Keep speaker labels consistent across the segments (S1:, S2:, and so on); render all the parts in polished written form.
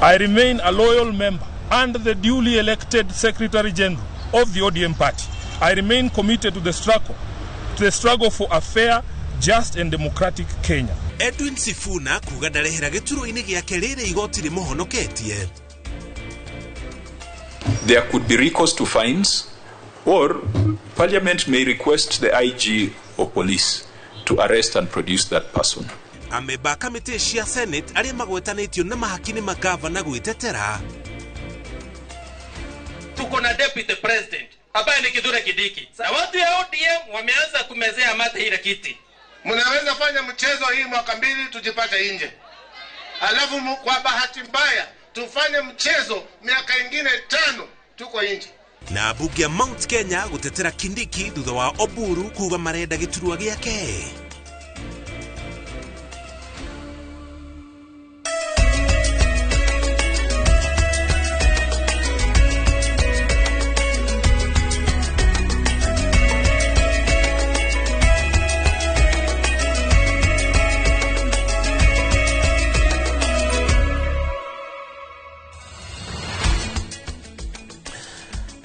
S1: I remain a loyal member and the duly elected Secretary General of the ODM party. I remain committed to the struggle for a fair, just and democratic Kenya.
S2: Edwin Sifuna kuga ndarehera gĩturwa-inĩ gĩake rĩrĩ igoti rĩmũhonoketie.
S3: There could be recourse to fines, or Parliament may request the IG or police to arrest and produce that person.
S2: Ameba kamĩtĩ cia Senate arĩa magwetanĩtio na mahakini magavana gwĩtetera.
S4: Tuko na deputy president ambaye ni Kithure Kindiki. Na watu ya ODM wameanza kumezea mate ile kiti.
S5: Mnaweza fanya mchezo hii mwaka mbili tujipate nje. Alafu kwa bahati mbaya tufanye mchezo miaka ingine 5 tuko nje.
S2: Na bunge ya Mount Kenya gutetera Kindiki thutha wa Oburu kuga marenda gĩturwa gĩake.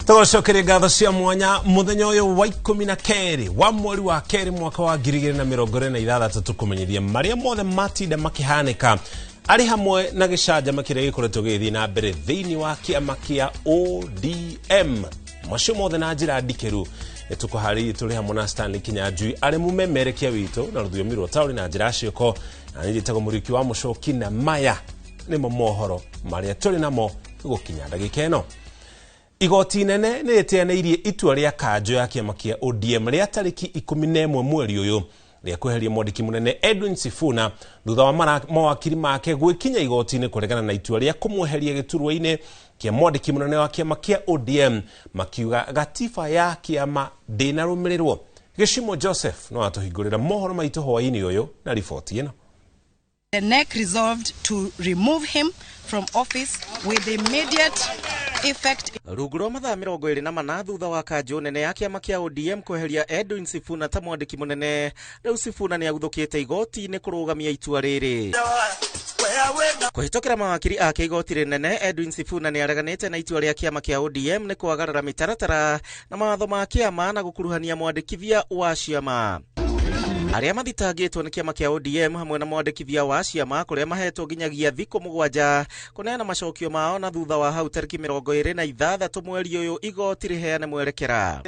S6: Tugocokere ngatho cia mwanya muthenya uyu wa 12 wa mweri wa keri mwaka wa 2026 tukumenyithia maria mothe matinda makihanika ari hamwe na gicanja makire gikoretwo githi na mbere thiini wa kiama kia ODM macio mothe na njira ndikeru tukuhari tuli hamwe na Stanley Kinyanjui ari mumemerekia witu na ruthuyo mirwo tauri na njira cioko na njitago muriki wa mucoki na maya nimo mohoro maria tuli namo gukinya ndagika eno. Igoti nene nĩ rĩteanĩirie itua rĩa kanjo ya kĩama kĩa ODM rĩa tarĩki 11 mweri ũyũ rĩa kweheria mwandĩki mũnene Edwin Sifuna thutha wa mawakiri make gwĩkinya igoti-inĩ kũregana na itua rĩa kũmweheria gĩturwa-inĩ kĩa mwandĩki mũnene wa kĩama kĩa ODM makiuga gatiba ya kĩama ndĩnarũmĩrĩrwo. Gĩcimo Joseph no atũhingũrĩra mohoro maitũ hwaĩ-inĩ ũyũ na riboti ĩno.
S7: The NEC resolved to remove him from office with immediate effect.
S8: Ruguro mathaa 24 thutha wa kanjo nene ya kiama kia ODM kweheria Edwin Sifuna ta mwandiki munene, riu Sifuna ni aguthukite igoti ni kurugamia itua riri. Kuhitokera mawakiri ake igoti rinene, Edwin Sifuna ni areganite na itua ria kiama kia ODM ni kwagarara mitaratara na mawatho ma kiama na gukuruhania mwandikithia wa ciama. Aria mathitangĩtwo nĩ kĩama kĩa ODM hamwe na mwandĩkithia wa ciama kũrĩa mahetwo nginyagia thikũ 7 kũneana macokio mao na thutha wa hau tarĩki 26 mweri ũyũ igoti rĩheane mwerekera.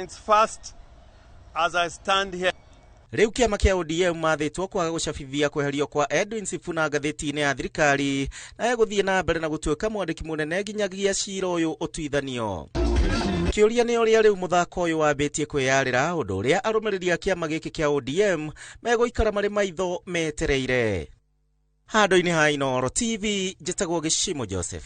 S5: As I stand here,
S8: Rĩu kĩama kĩa ODM mathĩtwo kwaga gũcabithia kweherio kwa Edwin Sifuna ngathĩti-inĩ ya thirikari na gũthiĩ na mbere na gũtuĩka mwandĩki mũnene nginyagia cira ũyũ ũtuithanio. Kiuria ni uria riu muthako uyu wambitie kwiyarira undu uria arumiriria kiama giki kia ODM meguikara mari maitho metereire. Hando-ini ha Inooro TV njitagwo Gĩcimo Joseph.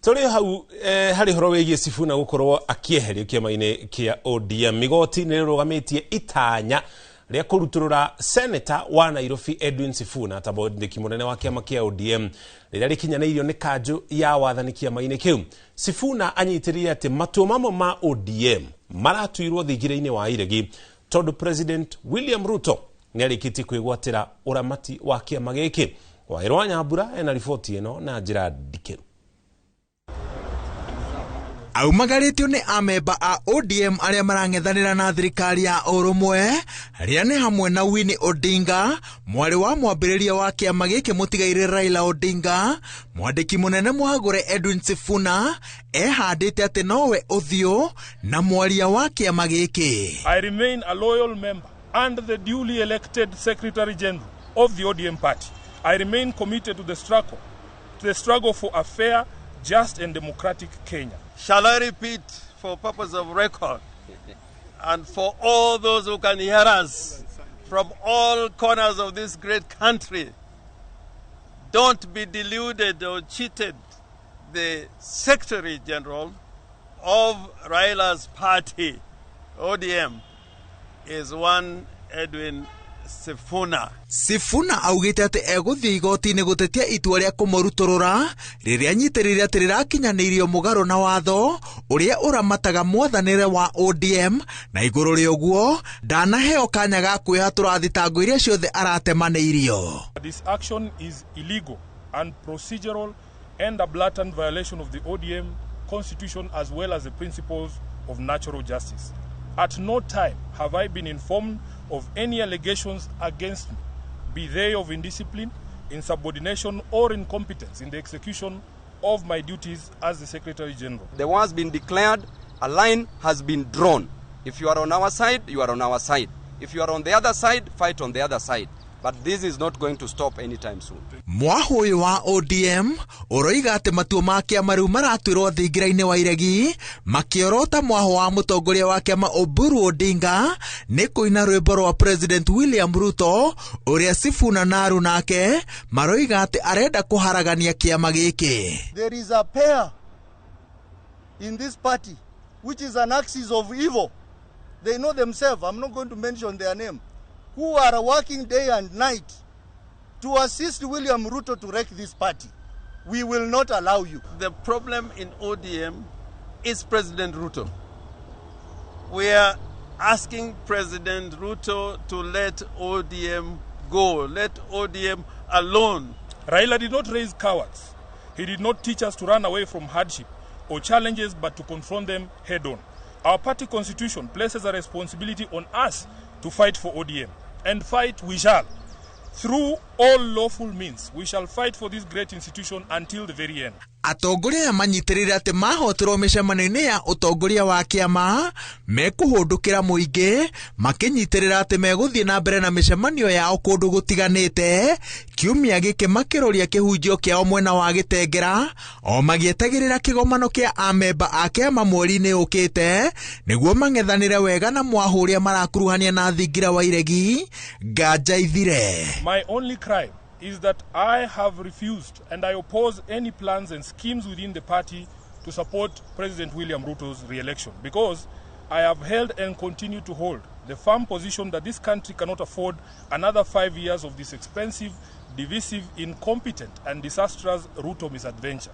S6: Turi hau hari horo wigie Sifuna gukorwo akieherio kiama-ini kia ODM migoti ni rugamitie itanya ria kuruturura senator wa Nairobi Edwin Sifuna ta mwandiki munene wa kiama kia ODM rĩrĩa rĩkinyanĩirio nĩ kanjũ ya wathani kiama-inĩ kĩu. Sifuna anyitĩrĩire atĩ matua mamwe ma ODM maratuirwo thingira-inĩ wa iregi tondũ President William Ruto nĩ arĩkĩtie kwĩgwatĩra ũramati wa kiama gĩkĩ. Wairwa Nyambura ena riboti ĩno na njĩra ndikĩru.
S9: Aumagaritio ni amemba a ODM aria marang'ethanira na thirikari ya Oromwe aria ni hamwe na Winnie Odinga, mwari wa mwambĩrĩria wa kiama gĩkĩ mũtigaire Raila Odinga, mwandĩki munene Mwagũre Edwin Sifuna ehandĩte atĩ nowe ũthiũ na mwaria wa kiama gĩkĩ.
S1: I remain a loyal member and the duly elected Secretary General of the ODM party. I remain committed to the struggle for a fair, just and democratic Kenya.
S5: shall I repeat for purpose of record and for all those who can hear us from all corners of this great country? Don't be deluded or cheated. The Secretary General of Raila's party, ODM, is one Edwin Sifuna.
S9: Sifuna augite ati eguthii igoti-ini gutetia itua ria kumuruturura riria nyitiriria ati rirakinyanirio mugaro na watho uria uramataga mwathanire wa ODM na iguru ria uguo ndanaheo kanya ga kwihatura thitango iria ciothe aratemanirio.
S1: This action is illegal and procedural and a blatant violation of the ODM constitution as well as the principles of natural justice. At no time have I been informed of any allegations against me, be they of indiscipline, insubordination, or incompetence in the execution of my duties as the Secretary General.
S10: The war has been declared, a line has been drawn. If you are on our side, you are on our side. If you are on the other side, fight on the other side. But this is not going to stop anytime soon.
S9: Mwahuyu wa ODM uroiga ati matua ma kiama riu maratwirwo thingira-ini wa iregi makiorota mwaho wa mutongoria wa kiama Oburu Odinga ni kuina rwimbo rwa President William Ruto uria Sifuna na Aru nake maroiga ati arenda kuharagania kiama giki.
S11: There is a pair in this party which is an axis of evil. They know themselves. I'm not going to mention their name. Who are working day and night to assist William Ruto to wreck this party. We will not allow you.
S5: The problem in ODM is President Ruto. We are asking President Ruto to let ODM go. Let ODM alone.
S1: Raila did not raise cowards. He did not teach us to run away from hardship or challenges but to confront them head on. Our party constitution places a responsibility on us to fight for ODM. And fight we shall. Through all lawful means, we shall fight for this great institution until the very end.
S9: Atongoria manyitirire ati mahotirwo micemano-ini ya utongoria wa kiama mekuhundukira muingi makinyitirira ati meguthie na mbere na micemanio yao kundu gutiganite kiumia giki makiroria kihunjio kiao mwena wa Gitengera o magietagirira kigomano kia amemba a kiama mweri-ini ukite niguo mang'ethanire wega na mwahuria marakuruhania na thingira wa iregi nganja ithire.
S1: My only crime is that I have refused and I oppose any plans and schemes within the party to support President William Ruto's re-election because I have held and continue to hold the firm position that this country cannot afford another 5 years of this expensive, divisive, incompetent and disastrous Ruto misadventure.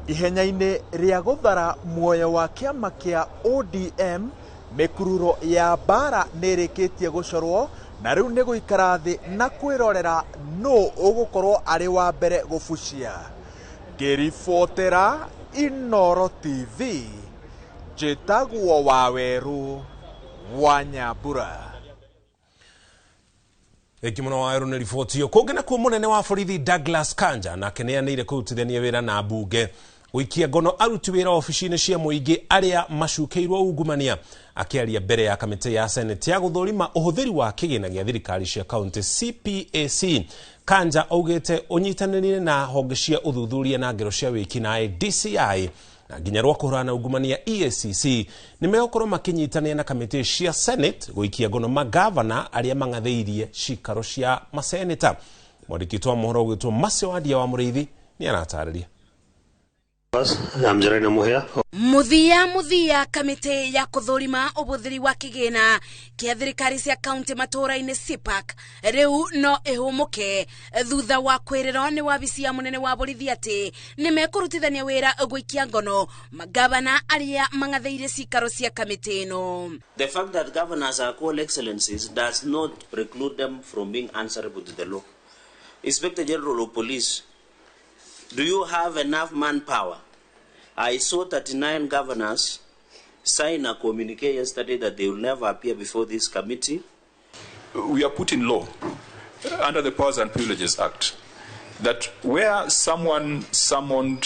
S9: Ihenya-ini ria guthara muoyo wa kiama kia ODM mikururo ya bara nirikitie gucorwo na riu ni guikara thi na kwirorera no ugukorwo ari wa mbere gufucia. Ngiribotera Inooro TV njitagwo Waweru wa Nyambura.
S6: Ekimono Waweru ni riboti yo kungena kwa munene wa borithi Douglas Kanja na keneanire kurutithania wira na mbunge wikia ngono aruti wira ofici-ini cia muingi aria macukeirwo ungumania akiaria mbere ya kamiti ya Senate ya guthurima uhuthiri wa kigina gia thirikari cia county CPAC. Kanja augite unyitanirire na honge cia uthuthuria na ngero cia wiki na DCI na nginya rwa kuhurana ungumania EACC nimeokorwo makinyitania na kamiti cia Senate guikia ngono magavana aria mangatheirie cikaro cia maseneta. Mwandikitwa mohoro gwitwo Macewadia wa Muriithi ni anatariria.
S12: Muthia kamite ya kuthurima ubuthiri wa kigina kia thirikari cia county matura-ini CPAC riu no ihumuke thutha wa kwiriro ni wabici ya munene wa borithi ati nimekurutithania wira gwikia ngono magavana aria mangatheire cikaro cia kamite ino.
S13: The fact that governors are called excellencies does not preclude them from being answerable to the law. Inspector General of Police, do you have enough manpower? I saw 39 governors sign a communique yesterday that they will never appear before this committee.
S3: We are put in law under the Powers and Privileges Act that where someone summoned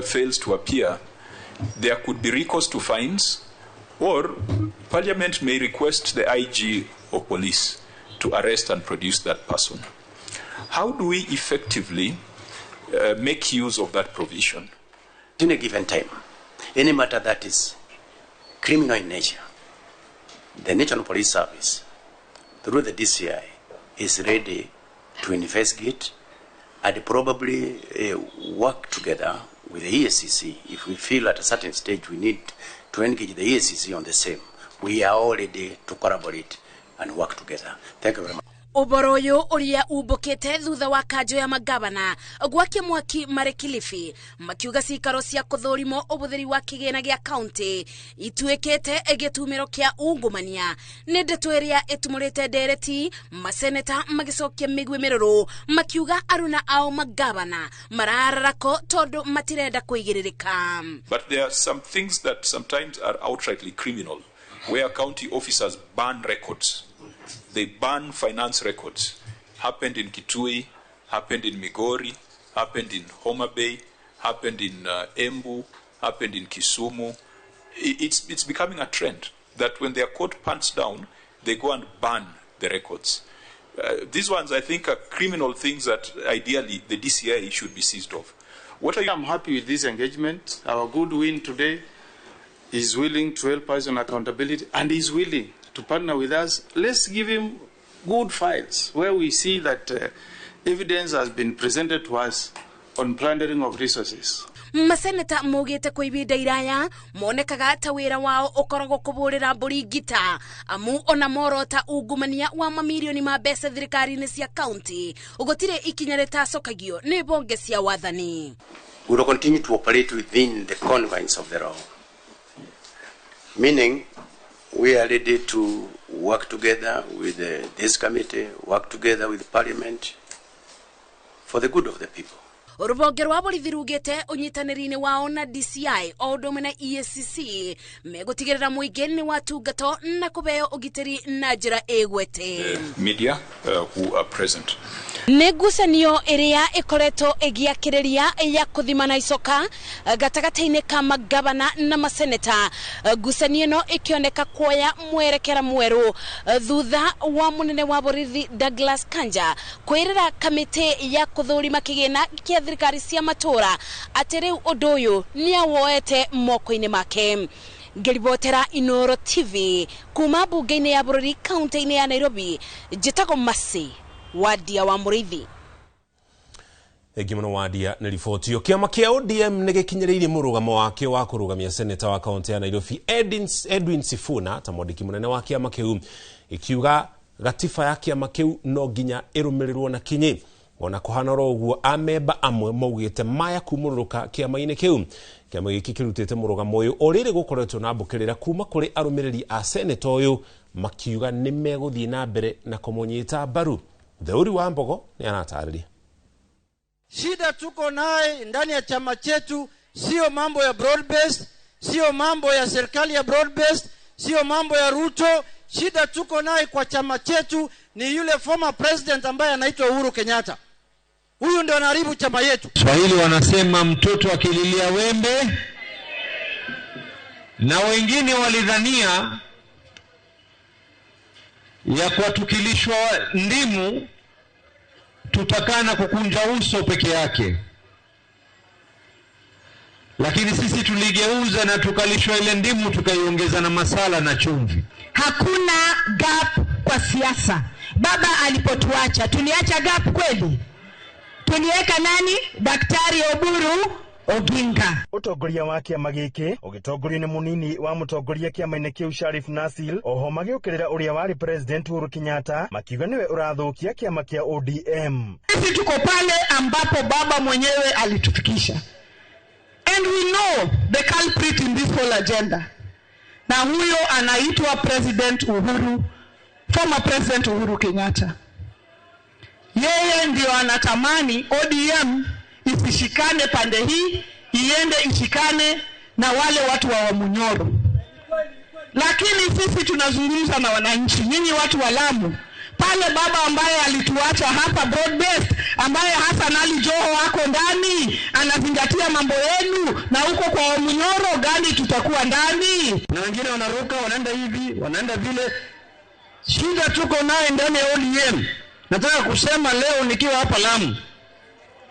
S3: fails to appear, there could be recourse to fines, or Parliament may request the IG of police to arrest and produce that person. How do we effectively make use of that provision?
S14: In a given time, any matter that is criminal in nature, the National Police Service, through the DCI, is ready to investigate and probably work together with the EACC. If we feel at a certain stage we need to engage the EACC on the same, we are all ready to collaborate and work together. Thank you very much.
S12: Uboroyo uria ubukite thutha wa kanjo ya magavana gwakia mwaki Mari Kilifi makiuga cikaro cia kuthurimo ubuthiri wa kigina gia county ituikite egitumiro kia ungumania ni ndeto iria itumurite ndereti maseneta magicokia migwi miruru makiuga aruna ao magavana marararako tondu matirenda kuigiririka.
S3: But there are some things that sometimes are outrightly criminal, where county officers ban records. They ban finance records. Happened in Kitui, happened in Migori, happened in Homa Bay, happened in Embu, happened in Kisumu. It's becoming a trend that when their court pants down, they go and ban the records. These ones, I think, are criminal things that ideally the DCI should be seized of.
S15: I'm happy with this engagement. Our good win today is willing to help us on accountability and is willing to partner with us. Let's give him good files where we see that evidence has been presented to us on plundering of resources.
S12: Maseneta mugite kwa ibinda iraya monekaga ta wira wao ukoragwo kuburira mburi ngita amu ona morota ungumania wa mamilioni ma mbeca thirikari-ini cia county ugotire ikinya ritacokagio ni bonge cia wathani.
S14: We will continue to operate within the confines of the law, meaning we are ready to work together with this committee, work together with Parliament for the good of the people.
S12: Rubonge rwa borithi rugite unyitaniri-ini wao na DCI odome na EACC megutigirira muingi ni watungato na kubeo ugitiri na njira egwete.
S3: Media who are present.
S12: Negusanio iria ikoreto egiakiriria ya kuthimana icoka gatagataine ka magavana na maseneta. Gusanio no ikioneka kuoya mwerekera mweru thutha wa munene wa borithi Douglas Kanja kwirira kamite ya kuthurima kigina kia thirikari cia matura atiri undu uyu ni awoete moko-ini make. Ngeribotera Inoro TV kuma bunge-ini ya bururi kaunti-ini ya Nairobi jitago Masi Wadia wa Murithi.
S6: Egimono Wadia na ripoti yo kiama kia ODM nigikinyiriire murugamo wake wa kurugamia seneta wa kaunti ya Nairobi Edwin Sifuna ta mwandiki munene wa kiama kiu ikiuga gatifa ya kiama kiu no ginya irumirirwo na kinyi ona kuhana roguo ameba amwe maugite maya kumururuka kiama-ini kiu. Kiama giki kirutite murugamo uyu orire gukoretwo na mbukirira kuma kuri arumiriri a seneta uyu makiuga ni meguthii na mbere na kumunyita baru. Theuri wa Mbogo ni anatariria.
S16: Shida tuko naye ndani ya chama chetu sio mambo ya broad based, sio mambo ya serikali ya broad based, sio mambo ya Ruto. Shida tuko naye kwa chama chetu ni yule former president ambaye anaitwa Uhuru Kenyatta. Huyu ndio anaharibu chama yetu.
S17: Swahili wanasema mtoto akililia wembe, na wengine walidhania ya kwa tukilishwa ndimu tutakana kukunja uso peke yake, lakini sisi tuligeuza na tukalishwa ile ndimu tukaiongeza na masala na chumvi.
S18: Hakuna gap kwa siasa. Baba alipotuacha tuliacha gap kweli? Tuliweka nani? Daktari Oburu Oginga.
S19: Utongoria wa kiama giki ugitongorio ni munini wa mutongoria kiama-ini kiu Sharif Nasil oho magiukirira uria wari president Uhuru Kenyatta makiuga niwe urathukia kiama kia ODM.
S18: Sisi tuko pale ambapo baba mwenyewe alitufikisha, and we know the culprit in this whole agenda, na huyo anaitwa President Uhuru, former President Uhuru Kenyatta. Yeye ndio anatamani ODM isishikane pande hii, iende ishikane na wale watu wa Wamunyoro. Lakini sisi tunazungumza na wananchi, nyinyi watu wa Lamu. Pale baba ambaye alituacha hapa broad based, ambaye Hassan Ali Joho wako ndani, anazingatia mambo yenu, na huko kwa Wamunyoro gani tutakuwa ndani?
S19: Na wengine wanaruka, wanaenda hivi, wanaenda vile.
S16: Shida tuko naye ndani ya ODM. Nataka kusema leo nikiwa hapa Lamu,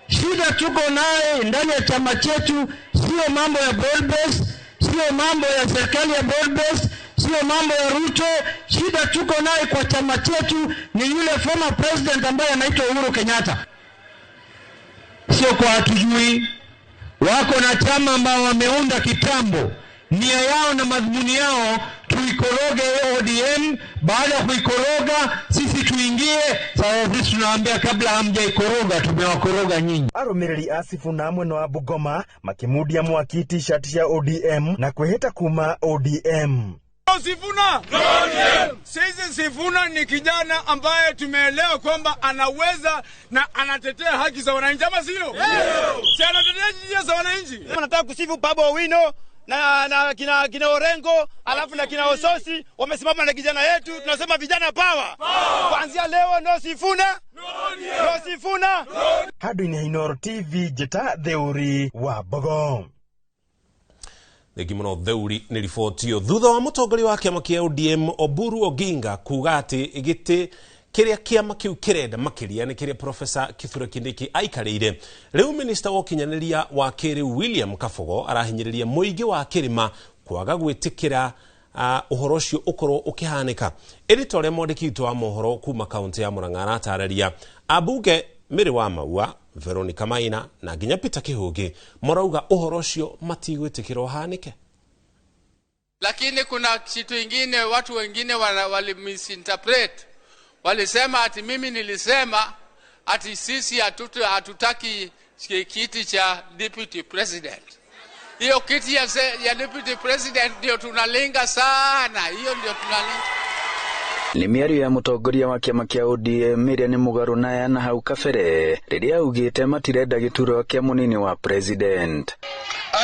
S16: shida tuko naye ndani ya chama chetu sio mambo ya broad based, sio mambo ya serikali ya broad based, sio mambo ya Ruto. Shida tuko naye kwa chama chetu ni yule former president ambaye anaitwa Uhuru Kenyatta.
S17: Sio kwa hatujui, wako na chama ambao wameunda kitambo, nia yao na madhumuni yao muikoroge ODM. Baada ya kuikoroga sisi tuingie. Sasa sisi tunaambia kabla hamjaikoroga tumewakoroga nyinyi.
S19: Arumiriri Sifuna mwena wa Bungoma makimudia mwaki t-shirt ya ODM na kweheta kuma ODM.
S20: Sifuna! Sisi Sifuna ni kijana ambaye tumeelewa kwamba anaweza na anatetea haki za wananchi, ama sio? Si anatetea haki za wananchi.
S21: Nataka kusifu Babu Owino na kina Orengo alafu na kina Ososi wamesimama na kijana yetu. Tunasema vijana power. Kuanzia leo no Sifuna. No Sifuna.
S19: Hadu ni Inoro TV Jeta Theuri wa Bogom.
S6: Negimuno Theuri ni ribotio thutha wa mutongoria wa kiama kia ODM Oburu Oginga kuga ati igiti kiria kiama kiu kirenda makiria ni kiria Profesa Kithure Kindiki aikarire. Riu minister wa ukinyaniria wa kiriu William Kabogo arahinyiriria muingi wa kirima kwaga gwitikira uhoro ucio ukorwo ukihanika. Editor ya mwandiki wa mohoro kuma kaunti ya Murang'a aratararia abunge Mary wa Maua, Veronica Maina na nginya Peter Kihugi marauga uhoro ucio matigwitikirwo hanike.
S22: Lakini kuna kitu kingine watu wengine wali misinterpret. Walisema ati mimi nilisema ati sisi hatutaki kiti cha deputy president. Hiyo kiti ya deputy president ndio tunalenga sana. Hiyo ndio tunalenga.
S23: Ni miario ya mutongoria wa kiama kia ODM Miriam Mugaru na yana hau kabere riria augite matirenda gituro kia munini wa president.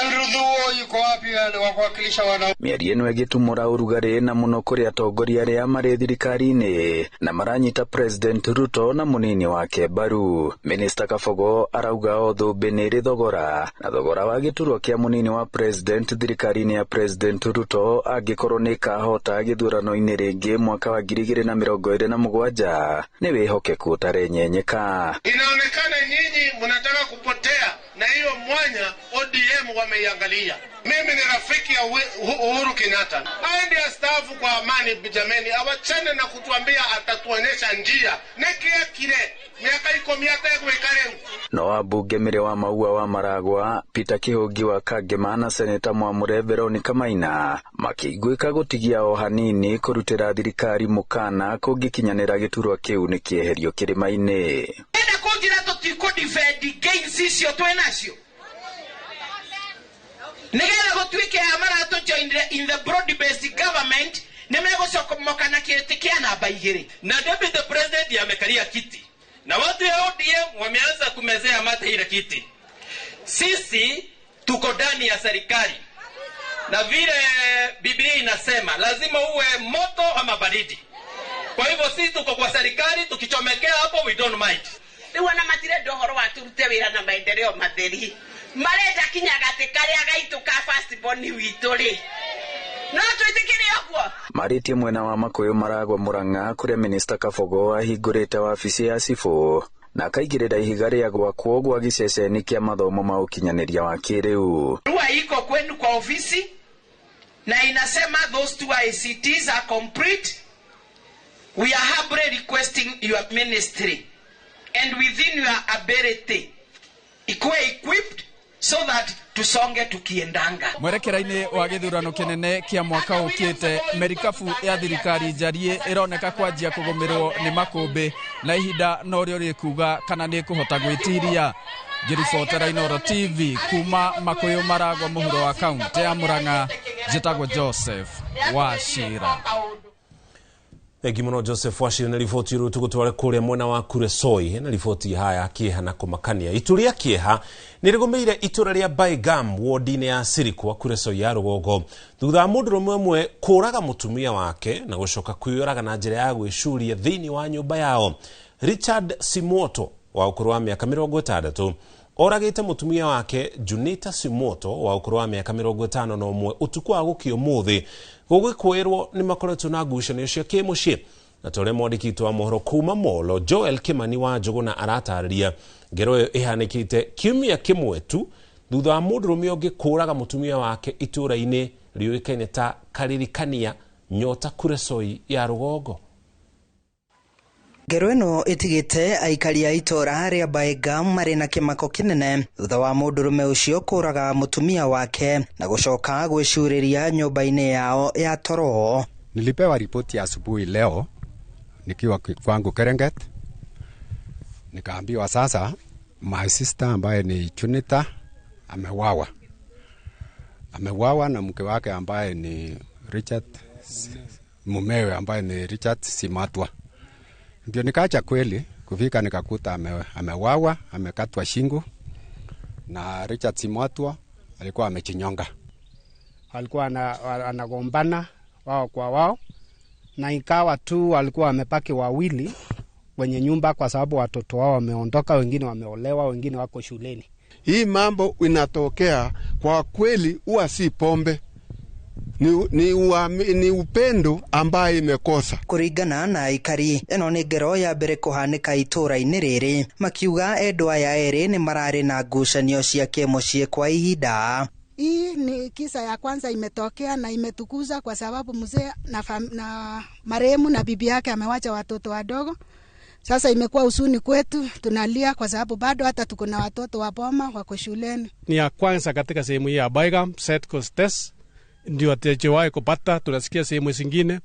S24: Andrew Thuo yuko wapi wa kuwakilisha wana?
S23: Miario ino igitumura urugari na muno kuri atongoria aria mari thirikari-ini na maranyita president Ruto na munini wake mbaru. Minister Kabogo arauga othumbi ni ri thogora na thogora wa gituro kia munini wa president thirikari-ini ya president Ruto angikorwo ni kahota githurano-ini ringi mwaka wa 2027 ni wihokeku utarenyenyeka.
S24: Inaonekana nyinyi mnataka kupotea na hiyo mwanya ODM wameiangalia. Mimi ni rafiki ya Uhuru Kenyatta. Aende astaafu kwa amani jameni, awachane na kutuambia atatuonyesha njia. Nekia kile miaka iko miaka ya kuikare.
S23: No abunge Mary wa Maua wa Maragwa, Peter Kihugi wa Kagema na Seneta Mwamure Veronica Maina makiguika gutigia o hanini kurutira thirikari mukana kungikinyanira giturwa kiu ni kieherio kirima-ini.
S24: Enda kungira tutiko defend gains icio twenacio. Nigera gotwike amara to join in the broad based government nimegocokomoka na kiti kia namba 2
S4: na deputy president yamekalia kiti na watu ya ODM wameanza kumezea mate ile kiti. Sisi tuko ndani ya serikali na vile Biblia inasema lazima uwe moto ama baridi. Kwa hivyo sisi tuko kwa serikali, tukichomekea hapo we don't mind.
S24: Ni wana matire dohoro waturute wira na maendeleo matheri. Mareja kinyagate kare agaitu ka first born witu ri. No twitikirie ogwo.
S23: Maritie mwena wa Makuyu Maragwa Murang'a kuria minister Kabogo ahingurite wabici ya Cibu na akaigirira ihiga ria gwakwo gwa giceceni kia mathomo ma ukinyaniria wa kiriu.
S24: Rua iko kwenu kwa ofisi na inasema those 2 ICTs are complete. We are humbly requesting your ministry and within your ability ikuwe equipped so that tusonge tukiendanga.
S25: Mwerekera-ini wa githurano kinene kia mwaka ukite merikabu ya thirikari njarie ironeka kwanjia kugomerwo ni makumbi na ihinda no rio rikuga kana ni kuhota gwitiria. Ngiribotera Inoro TV kuma Makuyu Maragwa muhuro wa kaunti ya Murang'a, njitagwo Joseph Wachira.
S6: Egimono Joseph Wachira na riboti ru tugutware kuria mwena wa Kuresoi na riboti haya kieha na kumakania. Ituria kieha nirigomeire itura ria Baigam wodine ya Sirikwa Kuresoi ya Rugogo thutha mundu mwe kuraga mutumia wake na gucoka kwiyuraga na njira ya gwicuria thiini wa nyumba yao. Richard Simoto wa ukuru wa miaka 60 oragite mutumia wake Junita Simoto wa ukuru wa miaka 51 utuku wa gukio muthi gugikwirwo ni makoretwo na ngucanio cia kimucii na tore mwandiki wa mohoro kuma Molo Joel Kimani wa Njuguna aratariria ngero yo ihanikite kiumia kimwe tu thutha wa mundurume ungi kuraga mutumia wake itura-ini riuikaine ta Karirikania Nyota Kuresoi ya Rugogo.
S26: Ngero ino itigite aikari a itora ria Baigam mari na kimako kinene thutha wa mundurume ucio kuraga mutumia wake na gucoka gwicuriria nyumba-ini yao ya toro.
S2: Nilipewa ripoti ya asubuhi leo nikiwa kwangu Kerenget, nikaambiwa sasa my sister ambaye ni Chunita amewawa na mke wake ambaye ni Richard, mumewe ambaye ni Richard Simatwa. Ndio nikacha kweli kufika nikakuta amewawa, amekatwa shingo, na Richard Simatwa alikuwa amechinyonga.
S5: Walikuwa anagombana wao kwa wao, na ikawa tu walikuwa wamepaki wawili kwenye nyumba kwa sababu watoto wao wameondoka, wengine wameolewa, wengine wako shuleni.
S7: Hii mambo inatokea kwa kweli, huwa si pombe, ni upendo ambaye imekosa.
S26: Kuringana na aikari, eno ni ngero ya mbere kuhanika itura-ini riri, makiuga endu aya eri ni marari na ngucanio cia kimucii kwa ihinda.
S8: Hii ni kisa ya kwanza imetokea na imetukuza kwa sababu mzee na marehemu na bibi yake amewacha watoto wadogo. Sasa imekuwa usuni kwetu, tunalia kwa sababu bado hata tuko na watoto wa boma wako shuleni.
S5: Ni ya kwanza katika sehemu hii ya Baigam, Setcostes, ndio hatujawahi kupata. Tunasikia sehemu zingine,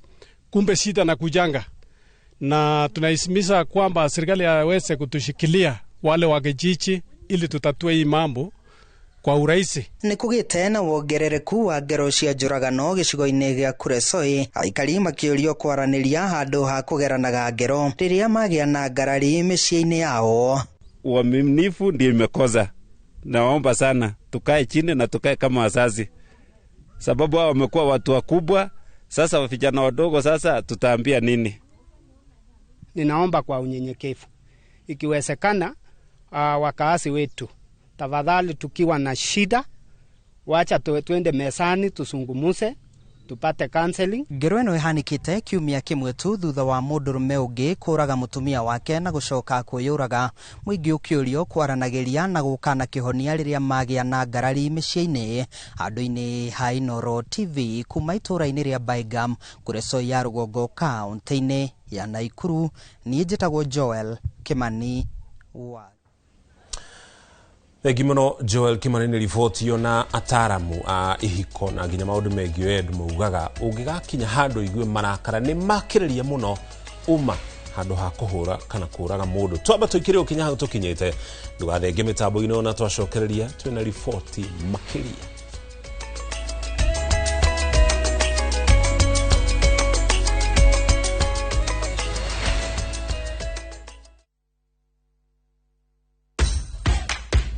S5: kumbe shida na kujanga, na tunahimiza kwamba serikali yaweze kutushikilia wale wa kijiji ili tutatue hii mambo kwa urahisi.
S26: Ni kugite na wongerereku wa ngero cia njuragano gicigo-ini gia Kuresoi, aikari makiurio kwaraniria handu ha kugeranaga ngero riria magia na ngarari micii-ini yao.
S10: Uaminifu ndio imekosa. Naomba sana tukae chini na tukae kama wazazi, sababu hao wamekuwa watu wakubwa. Sasa vijana wadogo sasa tutaambia nini?
S5: Ninaomba kwa unyenyekevu, ikiwezekana wakaasi wetu, tafadhali tukiwa na shida, wacha tuende mesani tusungumuse, tupate counseling.
S26: Ngero ino ihanikite kiumia kimwe tu thutha wa mundurume ungi kuraga mutumia wake na gucoka kwiyuraga, mwingi ukiurio kwaranagiria na gukana kihonia riria magia na ngarari micii-ini. Handu-ini ha Inooro TV kuma itura-ini ria Baigam, Kuresoi ya Rugongo, kaunti-ini ya Naikuru, ni njitagwo Joel Kimani wa
S6: Egimono Joel Kimani ni ripoti yo na ataramu a ihiko na nginya maundu megio endu mugaga ungigakinya handu igue marakara ni makiriria muno uma handu ha kuhura kana kuraga mundu. Twamba tuikire ukinya hau tukinyite ndugathenge mitambo ino na twacokereria twina ripoti makiria.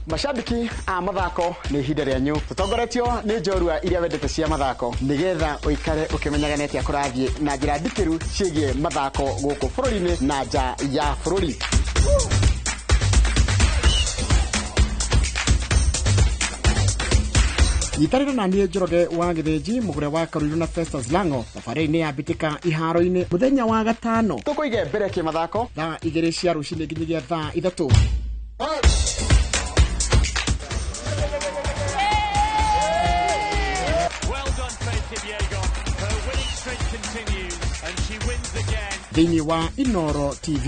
S11: Mashabiki a mathako ni ihinda rĩanyu, tutongoretio ni njorua iria wendete cia mathako nigetha uikare ukimenyaga neti akurathie na njira ndikiru ciĩgie mathako gũkũ bũrũri-inĩ na nja ya bũrũri. Yitarĩra na niĩ Njoroge wa Gĩthĩnji, mũgũre wa Karũirũ na Festus Lango, thabarĩ-inĩ ya mbĩtĩka iharo-inĩ mũthenya wa gatano. Tũkũige mbere kĩmathako thaa 2 cia rũcinĩ nginyagia thaa 3. Thĩinĩ wa Inooro TV.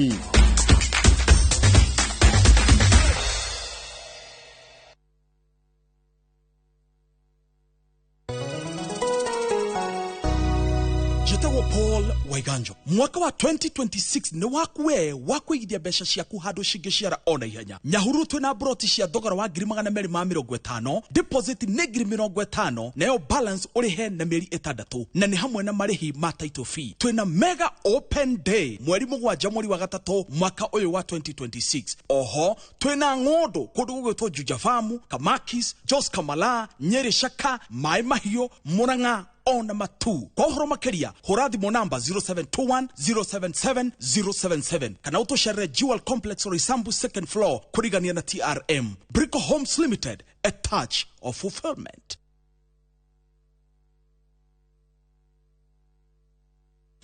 S27: Jitagwo Paul Waiganjo. Mwaka wa 2026 ni wakuwe wakuigithia mbeca ciaku handu cingĩciara ona ihenya. Nyahuru twina broti cia thogora wa 250, deposit ni 50, nayo balance urihe na mieri 6, na ni hamwe na marihi ma title fee. Twina mega open day mweri 7 mweri wa 3 mwaka uyu wa 2026. Oho twina ng'ondo kundu gugwitwo Juja Farm, Kamakis, Jos Kamala, Nyeri Shaka, Mai Mahio, Murang'a ona matu. Kwa uhoro makeria hura thimo namba 0721 077 077 kana utoshere Jewel Complex Roysambu 2nd floor kurigania na TRM. Brico Homes Limited, a touch of fulfillment.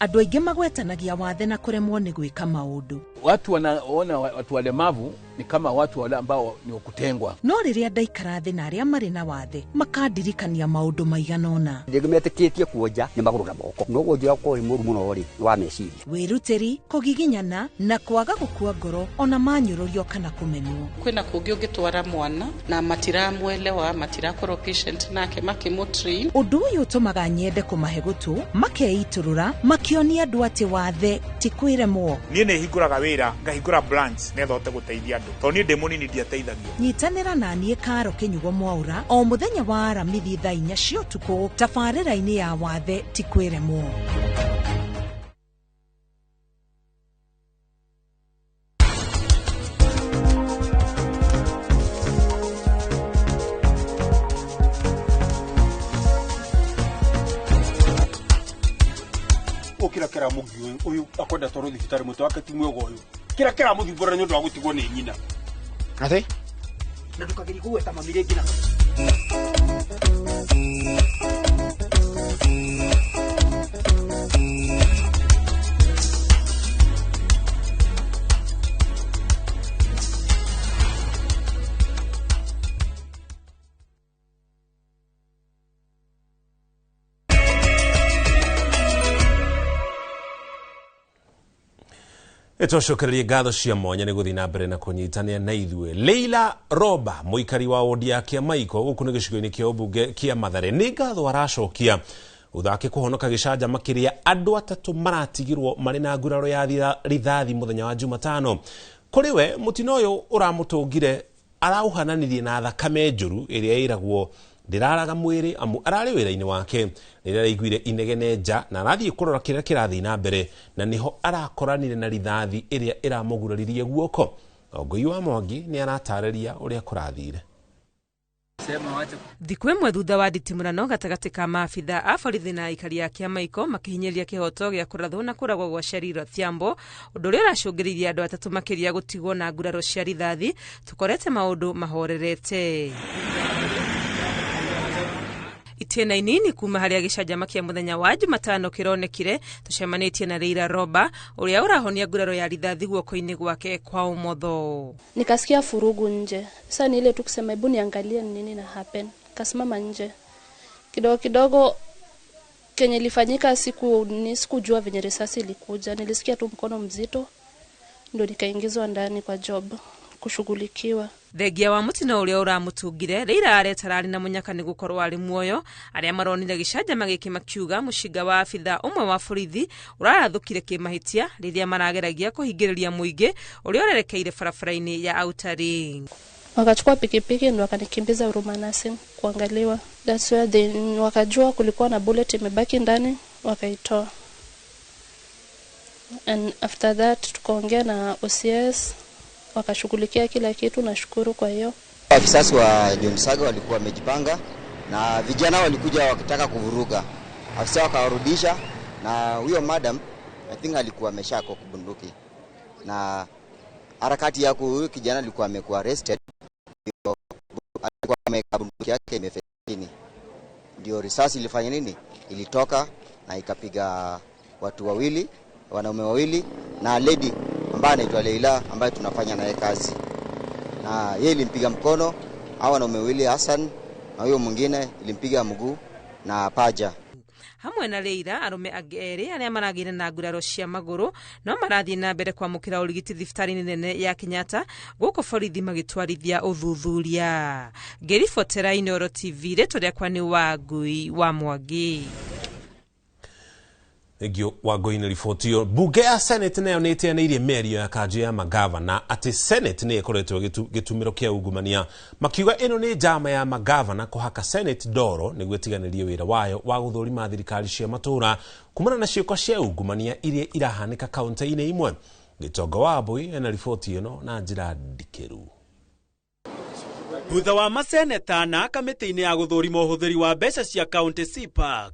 S28: Andũ aingĩ magwetanagia wathe na kuremwo ni gwika maundu.
S29: Watu wanaona watu walemavu
S1: ni kama watu wale ambao ni wakutengwa.
S3: No riria ndaikara thi na aria mari na wathe makandirikania maundu maiganona.
S9: Ndigumetikitie kuoja ni maguru na moko. No gojira ko imuru muno ri wa meciri.
S3: Wiruteri, kugiginyana na kwaga gukua ngoro ona manyururio kana kumenwo.
S12: Kwina kungi ungitwara mwana na matiramwelewa matirakoro patient nake makimutri.
S3: Undu uyu utumaga nyende kumahe gutu makeiturura makionia andu ati wathe ti kwiremwo.
S13: Nie ne hinguraga wira ngahingura branch netho hote guteithia andu to nie ndemuni ni ndiateithagio.
S3: Nyitanira na nie Karo Kinyugo Mwaura o muthenya wa Aramithi thaa 4 cia utuku tabarĩra-inĩ ya wathe ti kwiremwo.
S14: Kira mugi uyu akwenda toro thibitari mutu wake ti mwego uyu kira muthimbora nyondo wa gutigwo ni nyina ate na ndukagiri kuweta mamire ngina
S6: Etocokereria ngatho cia mwanya nĩ gũthiĩ na mbere na kũnyitania na ithuĩ. Leila Roba mũikari wa wodi ya Kĩamaiko gũkũ nĩ gĩcigo-inĩ kĩa ũmbunge kĩa Mathare nĩ ngatho aracokia uthake kũhonoka gĩcanjama kĩrĩa andũ atatũ maratigirwo marĩ na nguraro ya rithathi mũthenya wa Jumatano. Kũrĩ we mũtino ũyũ ũramũtũngire arauhananirie na thakame njũru ĩrĩa ĩragwo ndiraraga mwĩrĩ amu ararĩ wĩra-inĩ wake rĩrĩa araiguire inegene nja na arathiĩ kũrora kĩrĩa kĩrathiĩ na mbere na niho arakoranire na rithathi ĩrĩa ĩramũguraririe guoko. Ongoi wa Mwangi nĩ aratarĩria ũrĩa kũrathire.
S15: Thikũ ĩmwe thutha wa nditimũrano gatagatĩ ka maabitha a borithi na aikari ya Kĩamaiko makĩhinyĩria kĩhoto gĩa kũrathwo na kũragwo gwa Sherilo Thiambo, ũndũ ũrĩa ũracũngĩrĩirie andũ atatũ makĩria gũtigwo na nguraro cia rithathi. Tũkorete maũndũ mahorerete. Itena inini kuma harĩa gĩcanjama kĩa mũthenya wa Jumatano kĩronekire tucemanĩtie na Leila Roba ũrĩa ũrahonia nguraro ya rithathi guoko-inĩ gwake kwa umotho.
S28: Nikasikia furugu nje. Sasa ni ile tu kusema hebu niangalie nini na happen. Kasimama nje. Kidogo kenye ilifanyika sikujua venye risasi ilikuja. Nilisikia tu mkono mzito ndio nikaingizwa ndani kwa job kushughulikiwa.
S15: Thengia wa mutino ũrĩa ũramũtungire Leila aretarari na munyaka nĩ gũkorwo arĩ muoyo. Arĩa maronire gĩcanjama gĩkĩ makiuga mũcinga wa abitha ũmwe wa borithi ũrarathũkire kĩmahĩtia rĩrĩa marageragia kũhingĩrĩria mũingĩ ũrĩa ũrerekeire barabara-inĩ ya Outer Ring.
S28: Wakachukua pikipiki ndio wakanikimbiza Huruma Nursing kuangaliwa. That's where wakajua kulikuwa na bullet imebaki ndani wakaitoa. And after that tukaongea na OCS wakashughulikia kila kitu. Nashukuru kwa hiyo.
S29: Afisa wa John Saga walikuwa wamejipanga na vijana walikuja wakitaka kuvuruga. Afisa wakawarudisha na huyo madam I think alikuwa ameshako kubunduki. Na harakati ya huyo kijana alikuwa amekuwa arrested. Alikuwa ameka bunduki yake imefekini. Ndio risasi ilifanya nini? Ilitoka na ikapiga watu wawili, wanaume wawili na lady ambaye anaitwa Leila ambaye tunafanya naye kazi. Na yeye ilimpiga mkono, hao wanaume wawili Hassan na huyo mwingine ilimpiga mguu na paja.
S15: Hamwe na Leila arume agere arĩa maragire na nguraro cia magũrũ no marathiĩ na mbere kwamũkĩra ũrigiti thibitarĩ nene ya Kenyatta gũkũ borithi magĩtwarithia ũthuthuria. Ngĩribotera Inooro TV rĩtwa rĩakwa nĩ Wangui wa Mwangi.
S6: Egio Wangui riboti yo. Bunge ya Senate nayo nĩ ĩteanĩirie mĩario ya kanjũ ya magavana atĩ Senate nĩ ĩkoretwo gĩtumĩro kĩa ungumania. Makiuga ĩno nĩ njama ya magavana kũhaka Senate ndoro nĩguo ĩtiganĩrie wĩra wayo wa gũthũrima thirikari cia matũra kumana na ciĩko cia ungumania iria irahanĩka kaunti-inĩ imwe. Gĩtongo wa Mbui ena riboti ĩno na njĩra ndikĩru.
S30: Thutha wa maseneta na kamĩtĩ-inĩ ya gũthũrima ũhũthĩri wa mbeca cia kaunti CPAC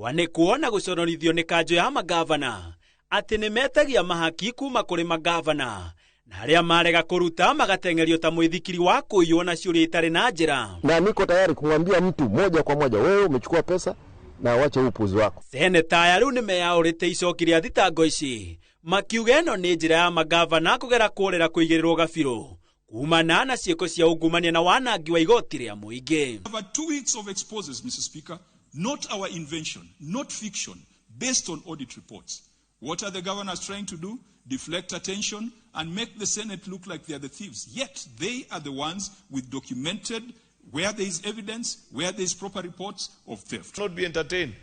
S30: kwanĩkwo na gũconorithio nĩ kanjũ ya magavana atĩ nĩ metagia mahaki kuma kũrĩ magavana na arĩa marega kũruta magatengerio ta mwĩthikiri wa kũiywo na ciũria itarĩ na njĩra.
S31: Na niko tayari kumwambia mtu moja kwa moja, wewe umechukua pesa na wache upuzi wako.
S30: Seneta aya rĩu nĩ meyaũrĩte icoki rĩa thitango ici makiuga ĩno nĩ njĩra ya magavana kũgera kũrĩra kũigĩrĩrwo gabirũ kumana na ciĩko cia ungumania na wanangi wa igoti rĩa mũingĩ.
S4: Over 2 weeks of exposes, Mr. Speaker, not our invention, not fiction, based on audit reports. What are the governors trying to do? Deflect attention and make the Senate look like they are the thieves. Yet they are the ones with documented, where there is evidence, where there is proper reports of theft.
S16: Not be entertained.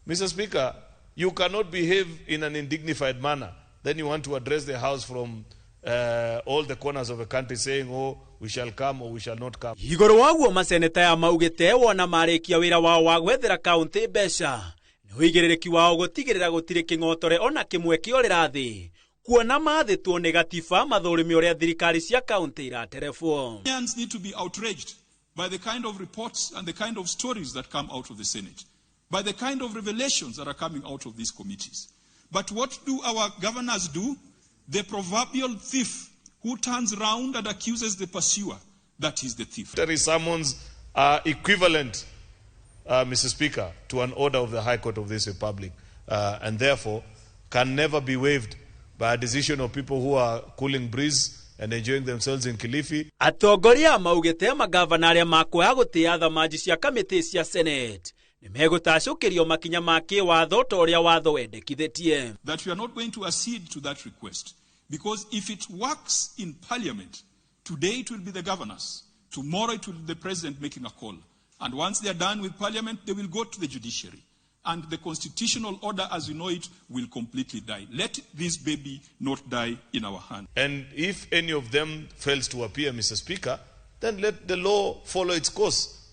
S16: Mr. Speaker, you cannot behave in an indignified manner. Then you want to address the House from all the corners of the country saying, oh, we shall come or we shall not come.
S30: Igoro waguo maseneta ya maugite wona marĩkia wĩra wao wa gwethera kaunti mbeca nĩ wĩigĩrĩrĩki wao gũtigĩrĩra gũtirĩ kĩng'otore ona kĩmwe kĩorĩra thĩ kuona mathĩtwo nĩ gatiba mathũrĩmi ũrĩa thirikari cia kaunti iraterefwo.
S4: Kenyans need to be outraged by the kind of reports and the kind of stories that come out of the Senate, by the kind of revelations that are coming out of these committees. But what do our governors do? The proverbial thief who turns round and accuses the pursuer that he's the thief.
S16: Military summons are equivalent, Mr. Speaker, to an order of the High Court of this Republic, and therefore can never be waived by a decision of people who are cooling breeze and enjoying themselves in Kilifi.
S30: Atongoria maugite magavana aria makwaya gutia thamaji cia kamiti cia Senate ni megutacũkĩrio makinya ma kĩwatho ta ũrĩa watho wendekithĩtie.
S4: That we are not going to accede to that request, because if it works in Parliament, today it will be the governors, tomorrow it will be the president making a call, and once they are done with Parliament, they will go to the judiciary, and the constitutional order as we know it will completely die. Let this baby not die in our hand.
S16: And if any of them fails to appear, Mr. Speaker, then let the law follow its course,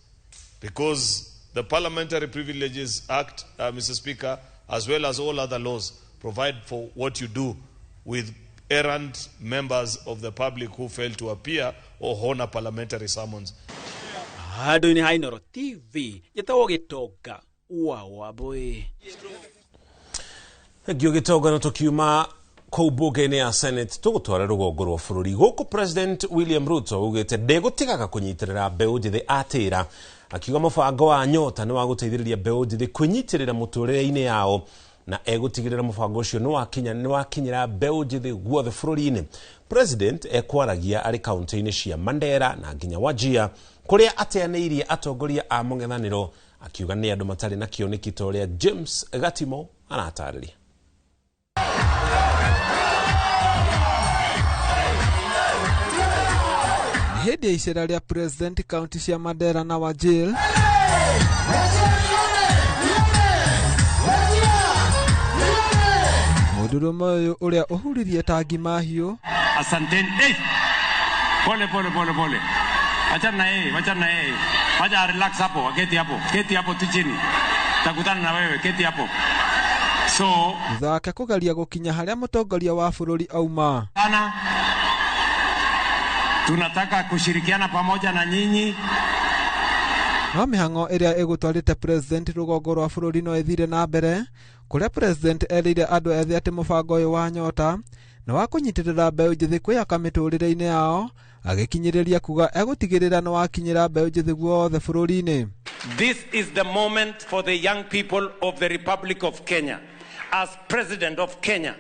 S16: because the Parliamentary Privileges Act, Mr. Speaker, as well as all other laws, provide for what you do with errant members of the public who fail to appear or honor parliamentary summons.
S30: Handũ-inĩ ha Inooro TV, gĩtagwo Gĩtonga wa Wambũi.
S6: Gĩo Gĩtonga na tukiuma kũu mbunge-inĩ ya Senate tũgũtwara rũgongo rwa bũrũri. Gũkũ President William Ruto augĩte ndegũtigaga kũnyitĩrĩra mbeũ njĩthĩ atĩra, akiuga mũbango wa Nyota nĩ wa gũteithĩrĩria mbeũ njĩthĩ kwĩnyitĩrĩra mũtũrĩre-inĩ yao na egũtigĩrĩra mũbango ũcio nĩ wakinyĩra mbeũ njĩthĩ guothe bũrũri-inĩ. President ekwaragia arĩ kaunti-inĩ cia Mandera na nginya Wajir kũrĩa ateanĩirie atongoria a mũng'ethanĩro, akiuga nĩ andũ matarĩ na kĩoneki ta ũrĩa James Gatimo anatarĩria.
S17: Hĩndĩ ya icera rĩa President kaunti cia Mandera na Wajir, mũndũrũme ũyũ ũrĩa ũhuririe tangi mahiũ
S18: asanteni pole wachana na yeye wacha relax hapo, keti hapo tu chini, takutana na wewe, keti hapo. So
S17: thutha wake kũgeria gũkinya harĩa mũtongoria wa bũrũri auma.
S18: Tunataka kushirikiana pamoja na nyinyi.
S17: No mĩhang'o ĩrĩa ĩgũtwarĩte President rũgongo rwa bũrũri no ĩthire na mbere, kũrĩa President erĩire andũ ethĩ atĩ mũbango ũyũ wa Nyota na wa kũnyitĩrĩra mbeũ njĩthĩ kwĩyaka mĩtũrĩre-inĩ yao, agĩkinyĩrĩria kuga egũtigĩrĩra nĩ wakinyĩra mbeũ njĩthĩ guothe bũrũri-inĩ.
S18: This is the moment for the young people of the Republic of Kenya. As President of Kenya,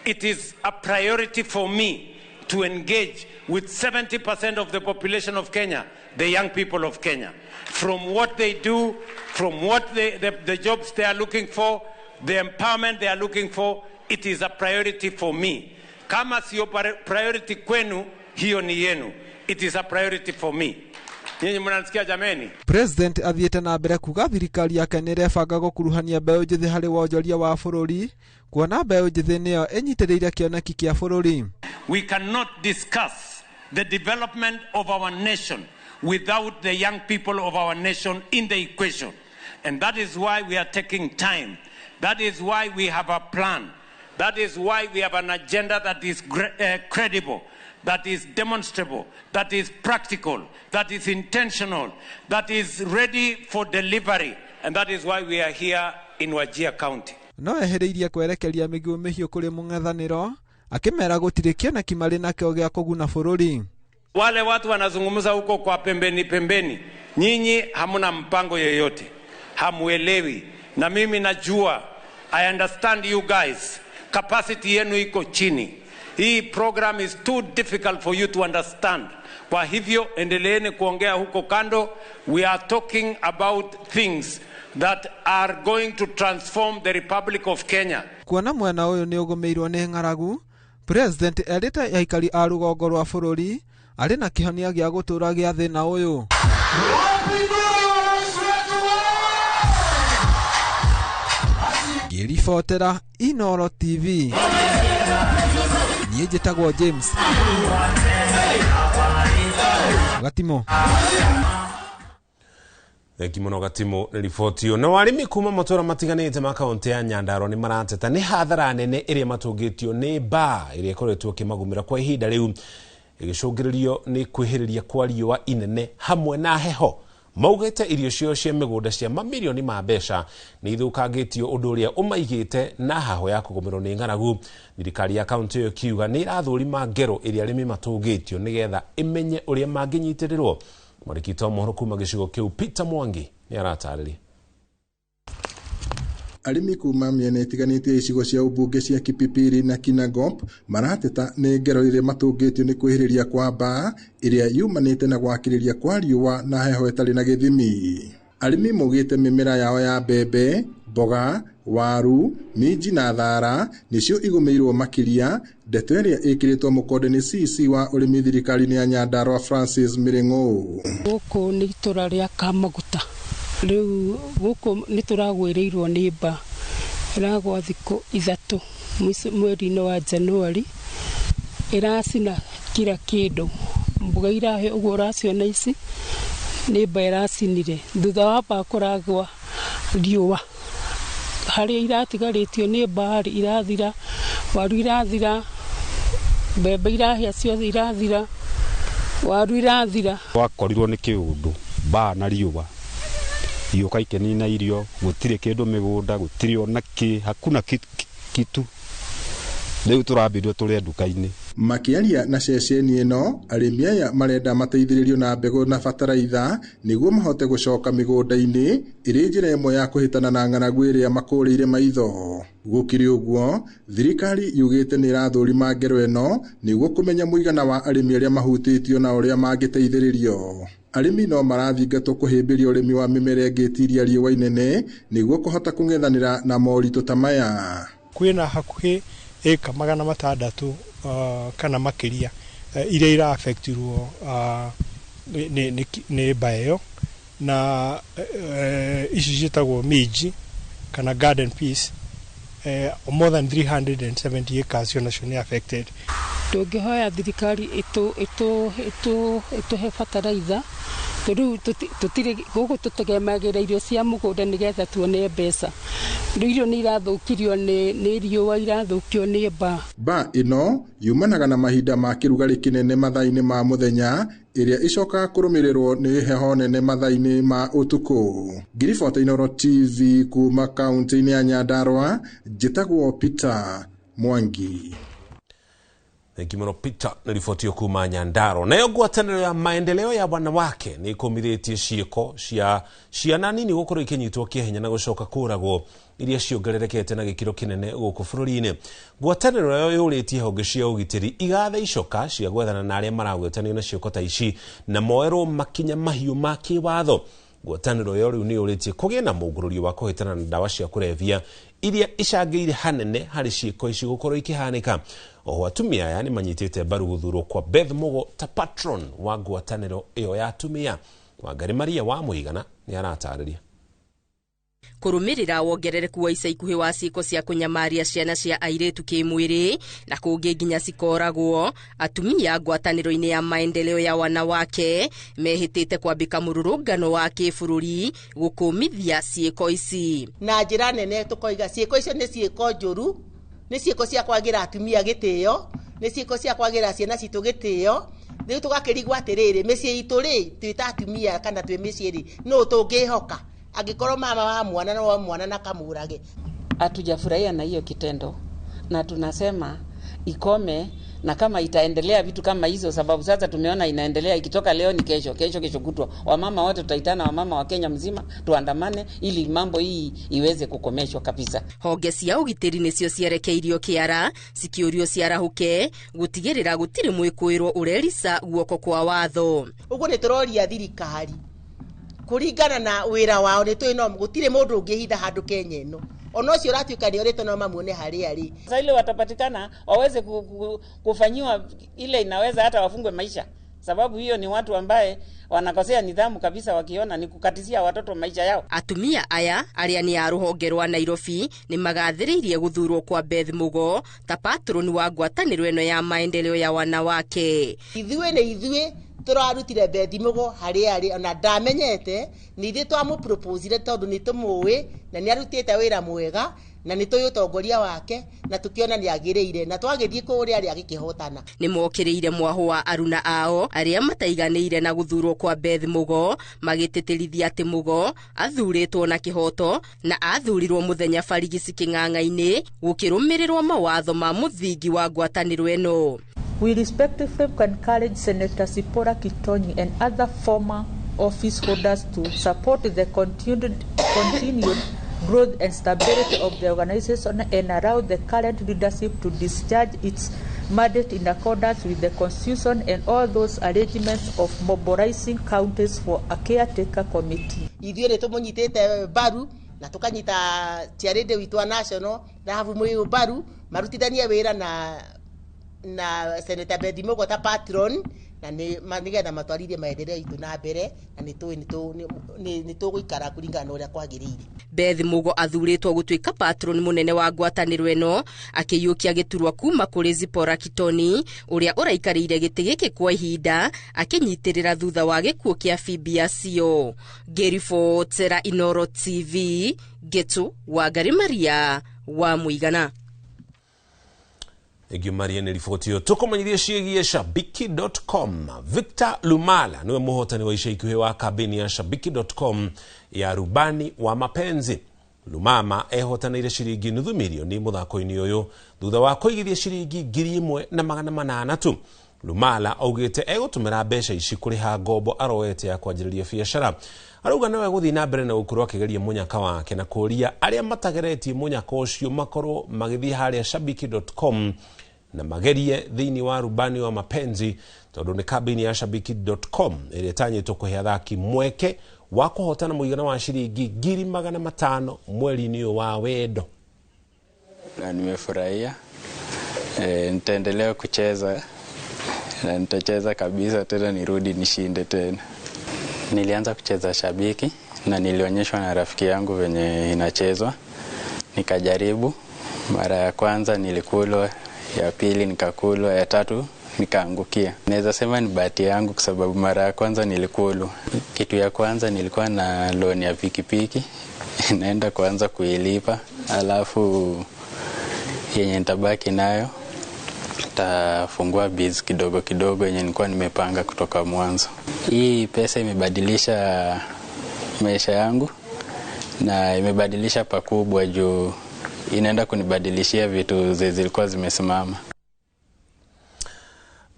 S18: it is a priority for me to engage with 70% of the population of Kenya, the young people of Kenya. From what they do, from what the jobs they are looking for, the empowerment they are looking for, it is a priority for me. Kama sio priority kwenu, hiyo ni yenu. It is a priority for me. Nyinyi mnanisikia jameni?
S17: President athiĩte na mbere kuga thirikari yake nĩ ĩrebanga gũkuruhania mbeũ njĩthĩ harĩ wonjoria wa bũrũri, kuona mbeũ njĩthĩ nĩyo ĩnyitĩrĩire kĩoneki kĩa bũrũri.
S18: We cannot discuss the development of our nation without the young people of our nation in the equation. And that is why we are taking time. That is why we have a plan. That is why we have an agenda that is credible, that is demonstrable, that is practical, that is intentional, that is ready for delivery. And that is why we are here in Wajir County.
S17: No ehereirie kwerekeria mĩguĩ mĩhiũ kũrĩ mũng'ethanĩro, akĩmera gũtirĩ kĩoneki marĩ nakĩo gĩa kũguna bũrũri.
S18: Wale watu wanazungumza huko kwa pembeni, nyinyi hamuna mpango yoyote, hamuelewi. Na mimi najua, I understand you guys, capacity yenu iko chini. Hii program is too difficult for you to understand. Kwa hivyo endeleeni kuongea huko kando. We are talking about things that are going to transform the Republic of Kenya.
S17: Kuona mwena uyu ni ugumirwo ni ng'aragu, President erite aikari a rugongo rwa bururi ari na kihonia gia gutura gia thina uyu. Ngiribotera Inooro TV. Niĩ njĩtagwo James Gatimo.
S6: Kimono Gatimo nĩ riboti ĩyo. Na arĩmi kuma matũra matiganĩte ma kaunti ya Nyandarua nĩ marateta nĩ hathara nene ĩrĩa matũngĩtio nĩ mbaa ĩrĩa ĩkoretwo ĩkĩmagũmĩra kwa ihinda rĩu, ĩgĩcũngĩrĩrio nĩ kwĩhĩrĩria kwa riũa inene hamwe na heho. Maugĩte irio cio cia mĩgũnda cia mamirioni ma mbeca nĩ ithũkangĩtio ũndũ ũrĩa ũmaigĩte na haho ya kũgũmĩrwo nĩ ng'aragu. Thirikari ya kaunti ĩyo kiuga nĩ irathũrima ngero ĩrĩa arĩmi matũngĩtio nĩgetha ĩmenye ũrĩa mangĩnyitĩrĩrwo. Mwarikita mohoro kuma gĩcigo kĩu Peter Mwangi nĩ aratarĩria.
S2: Arĩmi kuma mĩena ĩtiganĩte icigo cia ũmbunge cia Kipipiri na Kinangop marateta nĩ ngero ĩrĩa matũngĩtio nĩ kwĩhĩrĩria kwa mbaa ĩrĩa yumanĩte na gwakĩrĩria kwa riũa na heho ĩtarĩ na gĩthimi. Arĩmi maugĩte mĩmera yao ya mbembe, mboga, waru, minji na thara nĩcio igũmĩirwo makĩria. Ndeto ĩrĩa ĩkĩrĩtwo mũkonde nĩ CC wa ũrĩmi thirikari-inĩ ya Nyandarua Francis Mirengo.
S7: Gũkũ nĩ itũra rĩa Kamaguta. Rĩu gũkũ nĩ tũragwĩrĩirwo nĩ mbaa ĩragwa thikũ 3 mweri-inĩ wa Januari, ĩracina kila kĩndũ. Mboga irahe ũguo ũraciona ici nĩ mbaa ĩracinire. Thutha wa mbaa kũragwa riũa, harĩa iratigarĩtio nĩ mbaa irathira, waru irathira, mbembe irahĩa ciothe irathira, waru irathira.
S8: Wakorirwo nĩ kĩũndũ mbaa na riũa, ioka ikenina irio, gũtirĩ kĩndũ mĩgũnda, gũtirĩ ona hakuna kitu. Rĩu tũrambirwo tũrĩ nduka-inĩ.
S2: Makĩaria na ceceni ĩno, arĩmi aya marenda mateithĩrĩrio na mbegũ na bataraitha nĩguo mahote gũcoka mĩgũnda-inĩ, ĩrĩ njĩra ĩmwe ya kũhĩtana na ng'aragu ĩrĩa makũrĩire maitho. Gũkĩrĩ ũguo, thirikari yugĩte nĩ irathũrima ngero ĩno nĩguo kũmenya mũigana wa arĩmi arĩa mahutĩtio na ũrĩa mangĩteithĩrĩrio. Arĩmi no marathingatwo kũhĩmbĩria ũrĩmi wa mĩmera ĩngĩtiria riũa inene nĩguo kũhota kũng'ethanĩra na moritũ ta maya.
S10: Kwĩna hakuhĩ eka 600 kana makĩria iria ira-affectirwo nĩ mbaa ĩyo, na ici ciĩtagwo minji kana garden peas. More than 370 acres onacio nĩ affected.
S7: Tũngĩhoya thirikari ĩtũhe bataraitha, rĩu tũtirĩ gũkũ tũtegemagĩra irio cia mũgũnda nĩgetha tuone mbeca. Rĩu irio nĩ irathũkirio nĩ riũa, irathũkio nĩ mbaa. Mbaa ĩno yumanaga na mahinda ma kĩrugarĩ kĩnene mathaa-inĩ ma mũthenya, ĩrĩa ĩcokaga kũrũmĩrĩrwo nĩ heho nene mathaa-inĩ ma ũtukũ. Ngiribota Inooro TV kuma kaunti-inĩ ya Nyandarua, njĩtagwo Peter Mwangi.
S6: Kimono Peter na riboti yo kuma Nyandarua. Nayo ngwatanĩro ya maendeleo ya wanawake nĩ ĩkũmithĩtie ciĩko cia ciana nini gũkorwo ikinyitwo kĩhenya na gũcoka kũragwo iria ciongererekete na gĩkĩro kĩnene gũkũ bũrũri-inĩ. Ngwatanĩro ĩyo yũrĩtie honge cia ũgitĩri igatha icoka cia gwethana na arĩa maragwetanio na ciĩko ta ici na moerwo makinya mahiũ ma kĩwatho. Ngwatanĩro ĩyo rĩu nĩ yũrĩtie kũgĩe na mũngũrũrio wa kũhĩtana na ndawa cia kũrebia iria icangĩire hanene harĩ ciĩko ici gũkorwo ikihanĩka. Oho atumia aya nĩ manyitĩte mbaru gũthurwo kwa Beth Mugo ta patron wa ngwatanĩro ĩyo ya atumia. Wangari Maria wa Mũigana nĩ aratarĩria.
S19: Kũrũmĩrĩra wongerereku wa ica ikuhĩ wa ciĩko cia kũnyamaria ciana cia airĩtu kĩmwĩrĩ na kũngĩ nginya cikoragwo, atumia ngwatanĩro-inĩ ya maendeleo ya wanawake mehĩtĩte kwambĩka mũrũrũngano wa kĩbũrũri gũkũmithia ciĩko ici.
S20: Na njĩra nene tũkoiga ciĩko icio nĩ ciĩko njũru, nĩ ciĩko cia kwagĩra atumia gĩtĩo, nĩ ciĩko cia kwagĩra ciana citũ gĩtĩo. Rĩu tũgakĩrigwo atĩrĩrĩ, mĩciĩ itũ rĩ, twĩ ta atumia kana twĩ mĩciĩ rĩ, no tũngĩhoka angĩkorwo mama wa mwana na wa mwana na kamurage.
S12: Hatujafurahia na hiyo kitendo na tunasema ikome,
S1: na kama itaendelea vitu kama hizo, sababu sasa tumeona inaendelea, ikitoka leo ni kesho kutwa, wamama wote tutaitana, wamama wa Kenya mzima tuandamane ili mambo hii iweze kukomeshwa kabisa.
S19: Honge cia ugitiri nicio cierekeirio kiara cikiurio ciarahuke gutigirira gutiri mwikuirwo urerica guoko kwa watho.
S20: Uguo ni turoria thirikari kuringana na wira wao, ni twino gutire mundu ungihinda handu Kenya ino, ono cio ratuika ni orito no mamuone hari ari.
S1: Sasa ile watapatikana waweze kufanyiwa ile, inaweza hata wafungwe maisha, sababu hiyo ni watu ambaye wanakosea nidhamu kabisa, wakiona ni kukatizia watoto maisha yao.
S19: Atumia aya aria ni a ruhonge rwa Nairobi ni magathiririe guthurwo kwa Beth Mugo ta patron wa ngwataniro eno ya maendeleo ya wanawake.
S20: Ithuĩ turarutire Beth Mugo hari ari, ona ndamenyete ni ithuĩ twamu propose tondu ni tumuwi na ni arutite wira mwega na ni toyo tongoria wake na tukiona ni agirĩire na twagithie kuria ari agikihotana.
S19: Ni mokiriire mwaho wa aruna ao aria mataiganĩire na guthurwo kwa Beth Mugo, magiteterithia ati Mugo athuritwo na kihoto na athurirwo muthenya barigisi king'ang'a-ini gukirumirirwo mawatho ma muthingi wa ngwataniro eno.
S5: We respectfully encourage Senator Sipora Kitonyi and other former office holders to support the continued growth and stability of the organization and allow the current leadership to discharge its mandate in accordance with the Constitution and all those arrangements of mobilizing counties for a caretaker committee.
S20: Ithuĩ nĩ tũmũnyitĩte mbaru na tukanyita charity witwa national na hafu mwe mbaru marutithanie wĩra na Senator Beth Mugo ta patron na nigetha matwarithie maendeleo itu na mbere na ni tũgũikara kũringana na ũrĩa kwagĩrĩire.
S19: Beth Mugo athuritwo gutuika patron munene wa ngwataniro eno akiyukia giturwa kuma kuri Zipora Kitoni uria uraikarire giti giki kwa ihinda akinyitirira thutha wa gikuo kia Phoebe Acio. Gerifo Tera Inoro TV Getu wa Gari Maria wa Muigana.
S6: Egyo Maria ni ripoti yo tukomanyirie ciĩgiĩ Shabiki.com. Victor Lumala niwe muhotani wa ica ikuhĩ wa kambeni ya Shabiki.com ya rubani wa mapenzi. Lumama ehotanĩire ciringi nuthu milioni muthako-inĩ ũyũ thutha wa kũigithia ciringi 1,800 tu. Lumala augĩte egũtũmĩra mbeca ici kũrĩha ngombo aroete ya kwanjĩrĩria biacara. Arauga nawe gũthiĩ na mbere na gũkorwo akĩgeria mũnyaka wake na kũria arĩa matageretie mũnyaka ũcio makorwo magĩthiĩ harĩa Shabiki.com na magerie thĩinĩ wa rubani wa mapenzi, tondũ nĩ kambeni ya Shabiki.com ĩrĩa ĩtanyĩtwo kũhe athaki mweke wa kũhotana mũigana wa ciringi 500,000 mweri-inĩ wa wendo.
S9: Na nimefurahia, nitaendelea kucheza na nitacheza kabisa tena nirudi nishinde tena. Nilianza kucheza Shabiki na nilionyeshwa na rafiki yangu venye inachezwa, nikajaribu. Mara ya kwanza nilikulwa, ya pili nikakulwa, ya tatu nikaangukia. Naweza sema ni bahati yangu kwa sababu mara ya kwanza nilikulwa. Kitu ya kwanza nilikuwa na loan ya pikipiki, naenda kuanza kuilipa, alafu yenye nitabaki nayo tafungua biz kidogo kidogo yenye nilikuwa nimepanga kutoka mwanzo. Hii pesa imebadilisha maisha yangu na imebadilisha pakubwa juu inaenda kunibadilishia vitu zilikuwa zimesimama.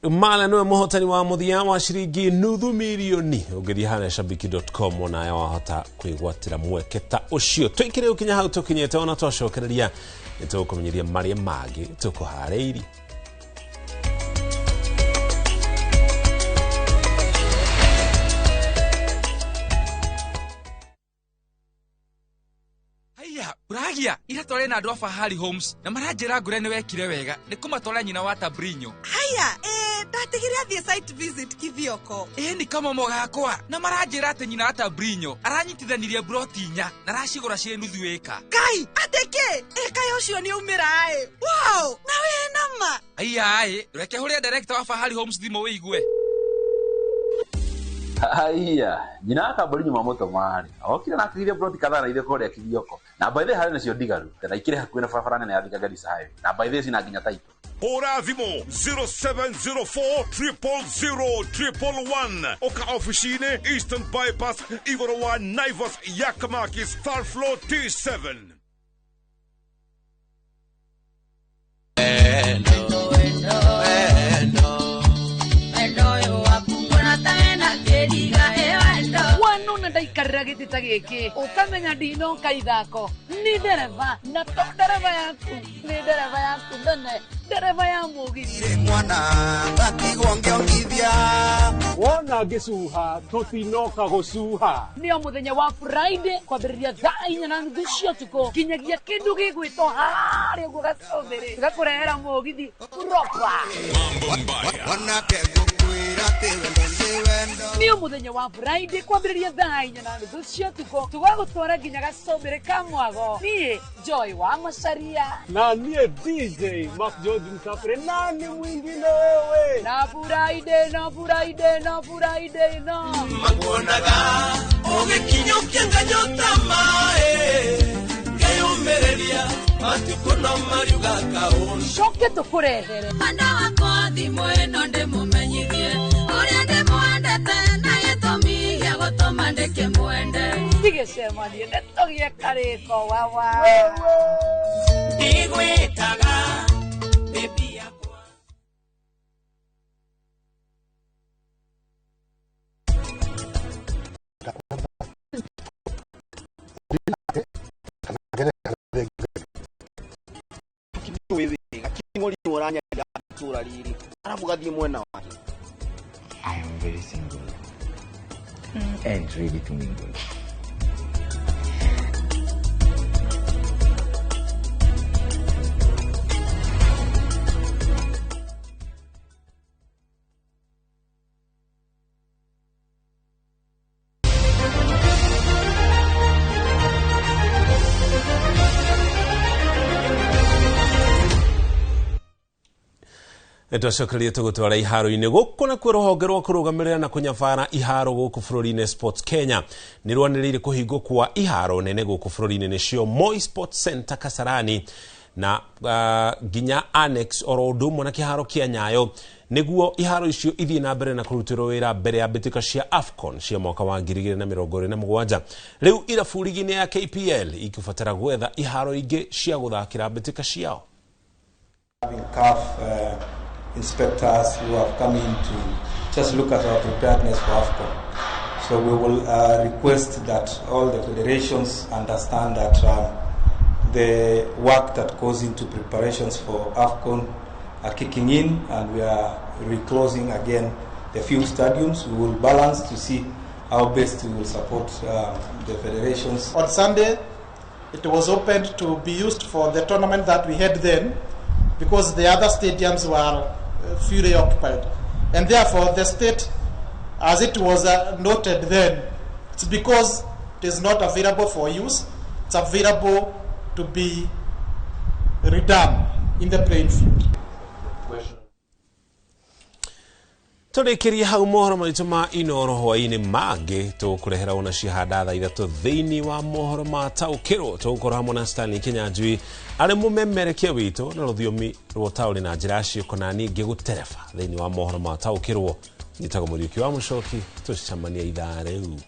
S6: Lumala niwe muhotani wa muthia wa ciringi nuthu milioni ũngĩthiĩ harĩa Shabiki.com ona ya wahota kwĩgwatĩra mweke ta ũcio. Twĩkĩre ũkinya hau tũkinyĩte ona twacokereria nĩtũkũmenyithia marĩa mangĩ tũkũharĩirie.
S11: Uragia ira tore na andu a Fahari Homes na maranjira ngure ni wekire wega ni kumatwara nyina wa Tabrinyo.
S21: Haya ndatigire athie site visit Kithioko.
S11: Ni kama mogakwa na maranjira ati nyina wa Tabrinyo aranyitithanirie broti 4 na racigura cie nuthu eka.
S21: Kai ateke kayo cio ni umira wow na we nama.
S11: Aya reke huria director wa Fahari Homes thimo wiigwe.
S22: Haya, nyina akabori nyuma moto mari. Okira na akirire broti kadhaa na ile kore ya Kithioko. Na by the hari nacio ndigaru. Tena ikire hakuĩ na barabara nene ya Thika Garissa Highway. Na by the sina nginya title.
S23: Hora thimo 0704 000 Oka officine Eastern Bypass Ivorowa Naivas Yakamaki Star Floor T7.
S24: Hello.
S3: ndaikarira giti ta giki ukamenya ndino kaithako ni dereva na to dereva yaku ni dereva yaku nene dereva ya mugiri
S13: mwana ngatigwo ngiongithia
S3: wona ngisuha tutinoka gusuha ni muthenya wa Friday kwambiriria thaa 4:30 cia utuku kinyagia kindu gigwitwo hari uguo gacobere gakurehera mugithi proper ni muthenya wa Friday kwambiriria thaa 4:30 cia utuku tugagutwara nginya gacobere ka mwago ni Joy wa Macharia na nie DJ Mark George Msafiri nani mwingine wewe na Friday na
S13: makuonaga ugikinya ukianganyota mae ngeyumereria matukono mariuga kauni
S3: shoke tukurehere
S13: anda wako thimwe no ndimumenyithie uria ndimwendete na gitumi gia gutuma ndikimwende
S3: ndigicemanie netogie kariko wawa
S13: ndigwitaga baby yakwa
S14: I am very single and ready to mingle.
S6: Twacokerie tugutwara iharo-ini guku na kwiruhonge rwa kurugamirira na kunyabara iharo guku bururi-ini Sports Kenya ni rwaniriire kuhingwo kwa iharo nene guku bururi-ini nicio Moi Sports Center Kasarani na ginya annex orodum na kiharo kia Nyayo niguo iharo icio ithie na mbere na kurutirwo wira mbere ya bitika cia AFCON cia mwaka wa 2027 riu irabu ligi-ini ya KPL ikubatara gwetha iharo ingi cia guthakira bitika ciao.
S15: Inspectors who have come in to just look at our preparedness for AFCON. So we will request that all the federations understand that the work that goes into preparations for AFCON are kicking in, and we are reclosing again the few stadiums. We will balance to see how best we will support the federations.
S24: On Sunday, it was opened to be used for the tournament that we had then, because the other stadiums were fully occupied, and therefore the state, as it was noted then, it's because it is not available for use, it's available to be redone in the playing field.
S6: Turikiria hau mohoro maritu ma inoro hwaini mangi tukurehera ona cihanda thaa 3 thiini wa mohoro ma taukiro tukora hamwe na Stanley Kinyanjui ari mumemerekia witu na ruthiomi rwo tauri na njira cioko na ningi gutereba thiini wa mohoro ma taukiro nitago Muriuki wa Mucoki tucicamania ithaa riu.